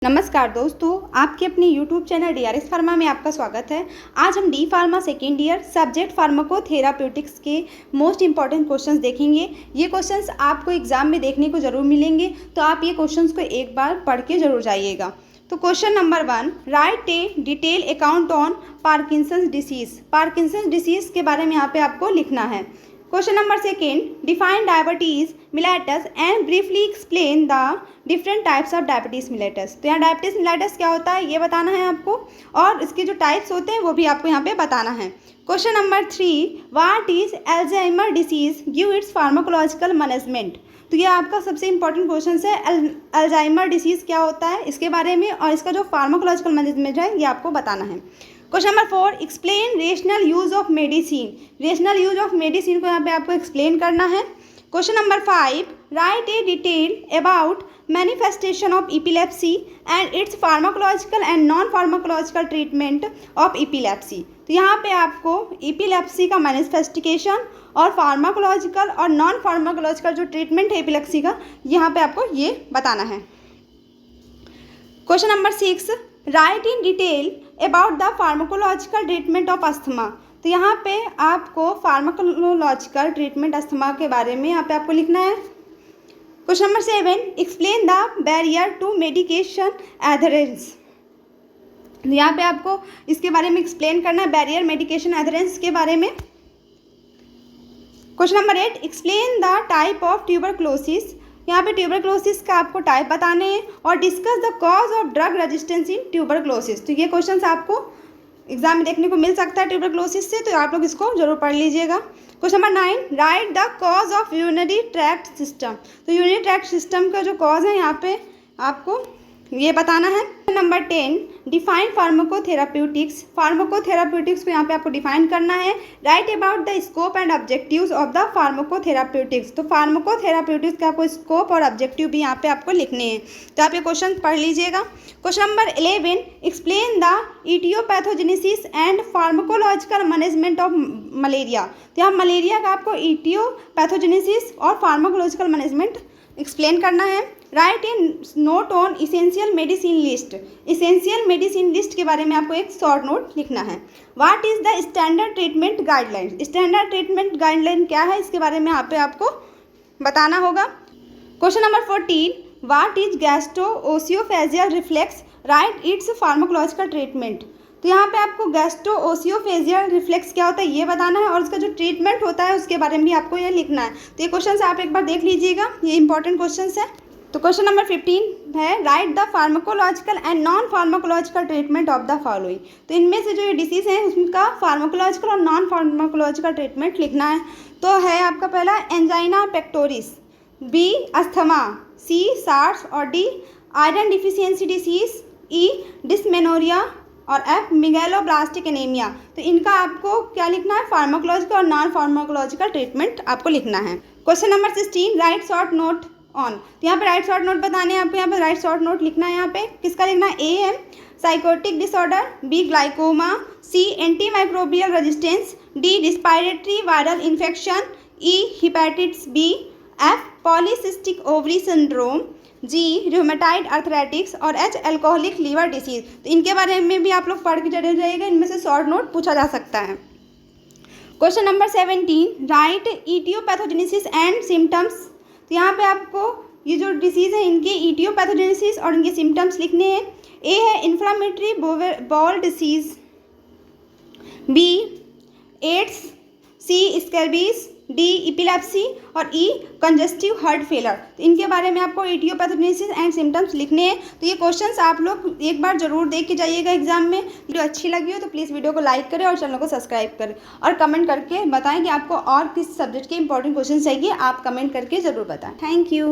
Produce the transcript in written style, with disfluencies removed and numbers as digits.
नमस्कार दोस्तों, आपके अपने YouTube चैनल DRS फार्मा में आपका स्वागत है। आज हम D pharma second year subject pharmacotherapeutics के मोस्ट इंपॉर्टेंट क्वेश्चंस देखेंगे। ये क्वेश्चंस आपको एग्जाम में देखने को ज़रूर मिलेंगे, तो आप ये क्वेश्चंस को एक बार पढ़ के ज़रूर जाइएगा। तो question number 1, write a detail account on Parkinson's disease. Parkinson's disease के बारे में यहाँ पे आपको लिखना है। Question number 2, define diabetes mellitus and briefly explain the different types of diabetes mellitus. तो यहाँ डायबिटीज़ मिलेटस क्या होता है ये बताना है आपको, और इसके जो टाइप्स होते हैं वो भी आपको यहाँ पे बताना है। Question number 3, what is Alzheimer disease, give its pharmacological management. तो ये आपका सबसे इंपॉर्टेंट क्वेश्चन है, अल्जाइमर डिसीज़ क्या होता है इसके बारे में, और इसका जो फार्माकोलॉजिकल मैनेजमेंट है ये आपको बताना है। Question number 4, explain rational use of medicine. Rational use of medicine को यहाँ पे आपको एक्सप्लेन करना है। Question number 5, right a detail about manifestation of epilepsy and it's pharmacological and non pharmacological treatment of epilepsy. तो यहाँ पे आपको इपिलेप्सी का मैनिफेस्टिकेशन और फार्माकोलॉजिकल और नॉन फार्माकोलॉजिकल जो ट्रीटमेंट है इपिलेप्सी का, यहाँ पे आपको ये बताना है। Question number 6, right in detail about the pharmacological treatment of asthma. तो यहाँ पे आपको फार्माकोलॉजिकल ट्रीटमेंट अस्थमा के बारे में यहाँ पे आपको लिखना है। Question number 7, explain the barrier to medication adherence. यहाँ पे आपको इसके बारे में एक्सप्लेन करना है, बैरियर मेडिकेशन एडहेरेंस के बारे में। Question number 8, explain the type of tuberculosis. यहाँ पे ट्यूबरक्लोसिस का आपको टाइप बताने हैं, और discuss the cause of drug resistance in tuberculosis. तो ये क्वेश्चंस आपको एग्जाम में देखने को मिल सकता है ट्यूबरक्लोसिस से, तो आप लोग इसको जरूर पढ़ लीजिएगा। Question number 9, right the cause of urinary tract system. तो यूरिनरी ट्रैक्ट सिस्टम का जो कॉज है यहाँ पे आपको ये बताना है। Number 10, define फार्माकोथेराप्यूटिक्स। फार्माकोथेराप्यूटिक्स को यहाँ पे आपको डिफाइन करना है। Write about the scope and objectives of the pharmacotherapeutics. तो फार्माकोथेराप्यूटिक्स का आपको स्कोप और ऑब्जेक्टिव भी यहाँ पे आपको लिखने हैं, तो आप ये क्वेश्चन पढ़ लीजिएगा। Question number 11, explain the aetiopathogenesis and pharmacological management of malaria. तो यहाँ मलेरिया का आपको इटियोपैथोजेनेसिस और फार्माकोलॉजिकल मैनेजमेंट एक्सप्लेन करना है। Right in note on essential medicine list. Essential medicine list के बारे में आपको एक शॉर्ट नोट लिखना है। What is the standard treatment guideline. Standard treatment guideline क्या है इसके बारे में यहाँ पे आपको बताना होगा। Question number 14, what is gastroesophageal reflux, write its pharmacological treatment. तो यहाँ पे आपको गैस्ट्रोओसियोफेजियल रिफ्लेक्स क्या होता है ये बताना है, और उसका जो ट्रीटमेंट होता है उसके बारे में भी आपको ये लिखना है। तो ये क्वेश्चन आप एक बार देख लीजिएगा, ये इंपॉर्टेंट क्वेश्चन है। तो क्वेश्चन नंबर 15 है, right the pharmacological and non pharmacological treatment of the following. तो इनमें से जो ये डिसीज है उसका फार्माकोलॉजिकल और नॉन फार्माकोलॉजिकल ट्रीटमेंट लिखना है। तो है आपका पहला एंजाइना पेक्टोरिस, बी अस्थमा, सी सार्स और डी आयरन डिफिशियंसी डिसीज, ई डिस्मेनोरिया और एफ मेगालोब्लास्टिक एनीमिया। तो इनका आपको क्या लिखना है, फार्माकोलॉजिकल और नॉन फार्माकोलॉजिकल ट्रीटमेंट आपको लिखना है। Question number 16, right short note on. तो यहाँ पे राइट शॉर्ट नोट बताने हैं आपको, यहाँ पे राइट शॉर्ट नोट लिखना है। यहाँ पे किसका लिखना है, ए है psychotic disorder, B glaucoma, C anti microbial resistance, D respiratory viral infection, E hepatitis B, F polycystic ovary syndrome, G rheumatoid arthritis और एच एल्कोहलिक लीवर डिसीज। तो इनके बारे में भी आप लोग पढ़ के जरूर रहेगा, इनमें से शॉर्ट नोट पूछा जा सकता है। Question number 17, right aetiopathogenesis and symptoms. तो यहाँ पे आपको ये जो डिसीज़ है इनके इटियोपैथोजेनेसिस और इनके सिम्टम्स लिखने हैं। ए है inflammatory bowel disease, B AIDS, C scabies, D epilepsy और ई कंजस्टिव हार्ट फेलर। तो इनके बारे में आपको इटियोपैथोजेनेसिस एंड सिम्टम्स लिखने हैं। तो ये क्वेश्चंस आप लोग एक बार जरूर देख के जाइएगा एग्जाम में। वीडियो अच्छी लगी हो तो प्लीज़ वीडियो को लाइक करें और चैनल को सब्सक्राइब करें, और कमेंट करके बताएं कि आपको और किस सब्जेक्ट के इंपॉर्टेंट क्वेश्चन चाहिए, आप कमेंट करके ज़रूर बताएं। Thank you.